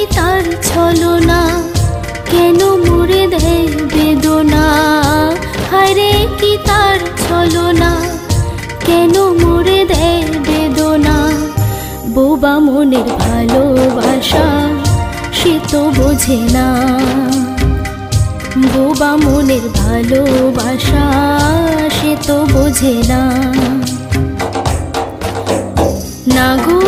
কি তার ছলনা, কেন মুড়ে দেয় বেদনা। হায়রে কি তার ছলনা, কেন মুড়ে দেয় বেদনা। বোবা মনের ভালোবাসা সে তো বোঝে না, বোবা মনের ভালোবাসা সে তো বোঝে না। না গো